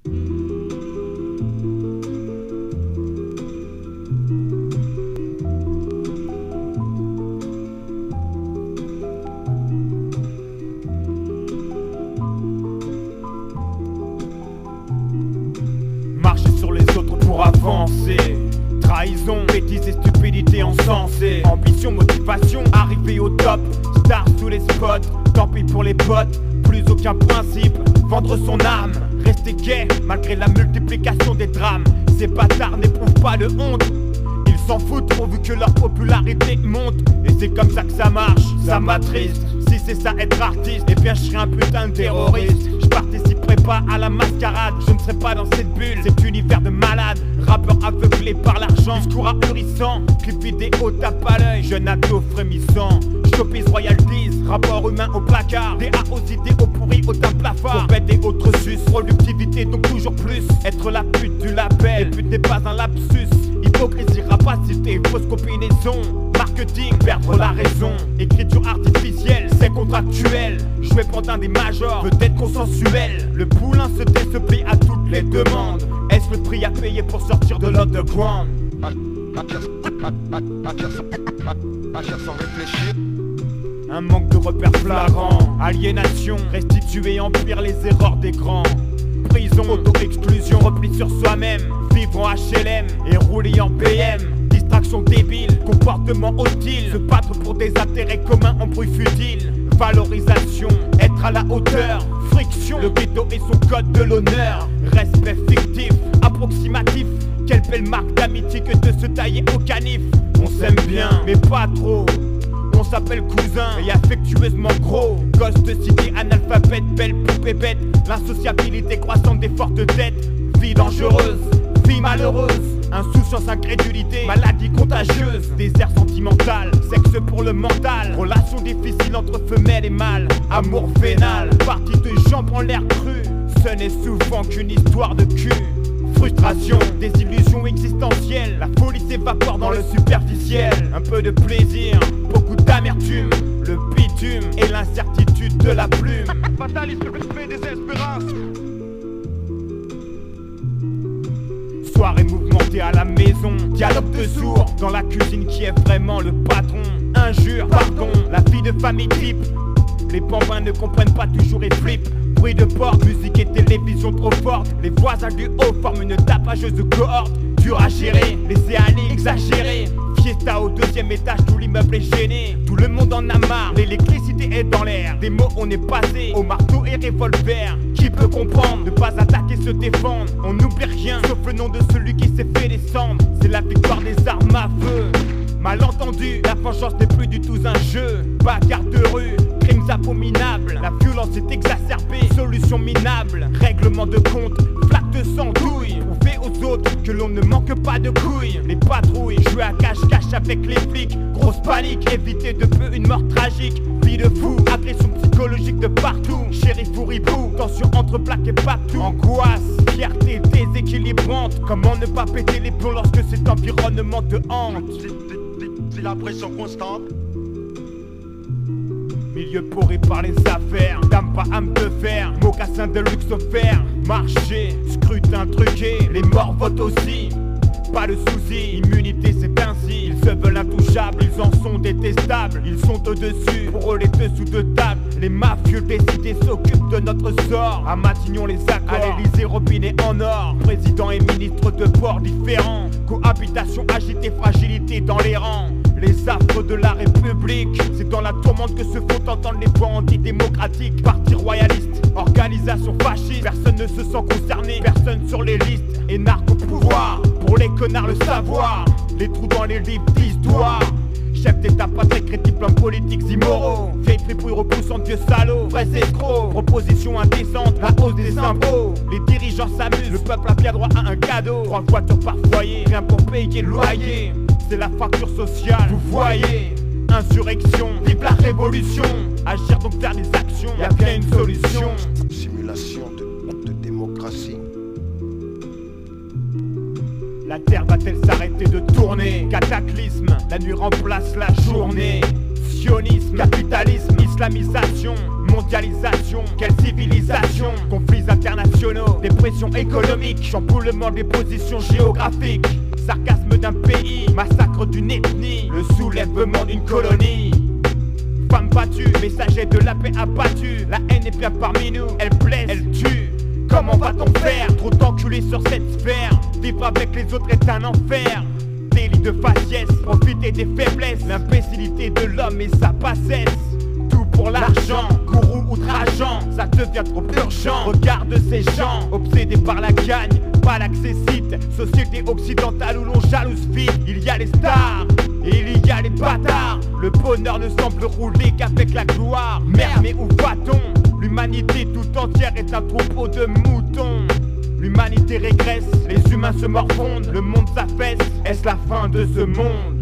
Marcher sur les autres pour avancer. Trahison, bêtise et stupidité encensée. Ambition, motivation, arriver au top. Star sous les spots, tant pis pour les potes. Plus aucun principe, vendre son âme. Rester gai, malgré la multiplication des drames. Ces bâtards n'éprouvent pas de honte. Ils s'en foutent pourvu que leur popularité monte. Et c'est comme ça que ça marche, ça m'attriste. Si c'est ça être artiste, eh bien je serai un putain de terroriste. Je participerai pas à la mascarade, je ne serai pas dans cette bulle, cet univers de malades. Rappeurs aveuglés par l'argent, discours ahurissant, clip vidéo tape à l'œil, jeune ado frémissant. Showbiz royalties, rapport humain au placard, DA aux idées aux pourris au teint plafard. Compète et autres sus, productivité donc toujours plus. Être la pute du label, et pute n'est pas un lapsus. Hypocrisie, rapacité, fausse combinaison. Marketing, perdre la raison. Écriture artificielle, c'est contractuel. Jouer pendant des majors, peut-être consensuel. Le poulain se plie à toutes les demandes. Est-ce le prix à payer pour sortir de l'underground? Agir sans réfléchir. Un manque de repères flagrant. Aliénation, restituer, empire les erreurs des grands. Prison, auto-exclusion, repli sur soi-même. Vivre en HLM et rouler en BM. Distraction débile, comportement hostile. Se battre pour des intérêts communs en bruit futile. Valorisation, être à la hauteur. Friction, le ghetto et son code de l'honneur. Respect fictif, approximatif. Quelle belle marque d'amitié que de se tailler au canif. On s'aime bien, mais pas trop. On s'appelle cousin et affectueusement gros. Gosse de cité, analphabète, belle poupée bête. L'insociabilité croissante des fortes têtes. Vie dangereuse, vie malheureuse. Insouciance, incrédulité, maladie contagieuse. Désert sentimental, sexe pour le mental. Relation difficile entre femelles et mâles. Amour vénal, partie de jambes en l'air cru. Ce n'est souvent qu'une histoire de cul. Frustration, désillusion existentielle. La folie s'évapore dans le superficiel. Un peu de plaisir, beaucoup d'amertume. Le bitume et l'incertitude de la plume. Fatalisme, respect, désespérance. Soirée mouvementée à la maison. Dialogue de sourds dans la cuisine qui est vraiment le patron. Injure, pardon, la vie de famille type. Les bambins ne comprennent pas toujours et flippent. Bruit de porte, musique et télévision trop forte. Les voisins du haut forment une tapageuse de cohorte. Dur à gérer, laisser aller, exagérer. Fiesta au deuxième étage, tout l'immeuble est gêné. Tout le monde en a marre, l'électricité est dans l'air. Des mots on est passé au marteau et revolver. Qui peut comprendre, ne pas attaquer, se défendre. On n'oublie rien, sauf le nom de celui qui s'est fait descendre. C'est la victoire des armes à feu. Malentendu, la vengeance n'est plus du tout un jeu. Bagarre de rue, crimes abominables. La violence est exacerbée, solution minable. Règlement de compte, flaque de sang, douille. Prouver aux autres que l'on ne manque pas de couilles. Les patrouilles, jouer à cache-cache avec les flics. Grosse panique, éviter de peu une mort tragique. Vie de fou, agression psychologique de partout. Shérif ou ribou, tension entre plaques et partout. Angoisse, fierté déséquilibrante. Comment ne pas péter les plombs lorsque cet environnement te hante? C'est la pression constante. Milieu pourri par les affaires, dame pas âme de fer, mocassin de luxe offert. Marché, scrutin truqué, les morts votent aussi. Pas de soucis, immunité c'est ainsi. Ils se veulent intouchables, ils en sont détestables. Ils sont au-dessus, pour eux les dessous de table. Les mafieux décidés s'occupent de notre sort. À Matignon les accords, à l'Élysée robinet en or. Président et ministre de ports différents. Cohabitation agitée, fragilité dans les rangs. Les affres de la République, c'est dans la tourmente que se font entendre les voix antidémocratiques. Parti royaliste, organisation fasciste. Personne ne se sent concerné, personne sur les listes. Et narco-pouvoir, pour les connards le savoir. Les trous dans les livres d'histoire. Chef d'état pas très crédible, hommes politiques immoraux. Vieille fripouille repoussante, vieux salaud, vrais escrocs. Proposition indécente, la hausse des impôts. Les dirigeants s'amusent, le peuple a bien droit à un cadeau. 3 voitures par foyer, rien pour payer le loyer. C'est la fracture sociale, vous voyez. Insurrection, vive la révolution. Agir donc faire des actions, y'a bien une solution. Simulation de démocratie. La terre va-t-elle s'arrêter de tourner? Cataclysme, la nuit remplace la journée. Sionisme, capitalisme, islamisation. mondialisation, quelle civilisation? Conflits internationaux, dépression économique, chamboulement des positions géographiques, sarcasme d'un pays, massacre d'une ethnie, le soulèvement d'une colonie. Femme battue, messager de la paix abattue, la haine est bien parmi nous, elle blesse, elle tue. Comment va-t-on faire? Trop d'enculés sur cette sphère, vivre avec les autres est un enfer. Délit de faciès, profiter des faiblesses, l'imbécilité de l'homme et sa bassesse. Tout pour l'argent, gourou outrageant, ça devient trop urgent. Regarde ces gens, obsédés par la gagne, pas l'accessite. Société occidentale où l'on jalouse vite. Il y a les stars et il y a les bâtards. Le bonheur ne semble rouler qu'avec la gloire. Merde, mais où va-t-on? L'humanité tout entière est un troupeau de moutons. L'humanité régresse, les humains se morfondent, le monde s'affaisse. Est-ce la fin de ce monde?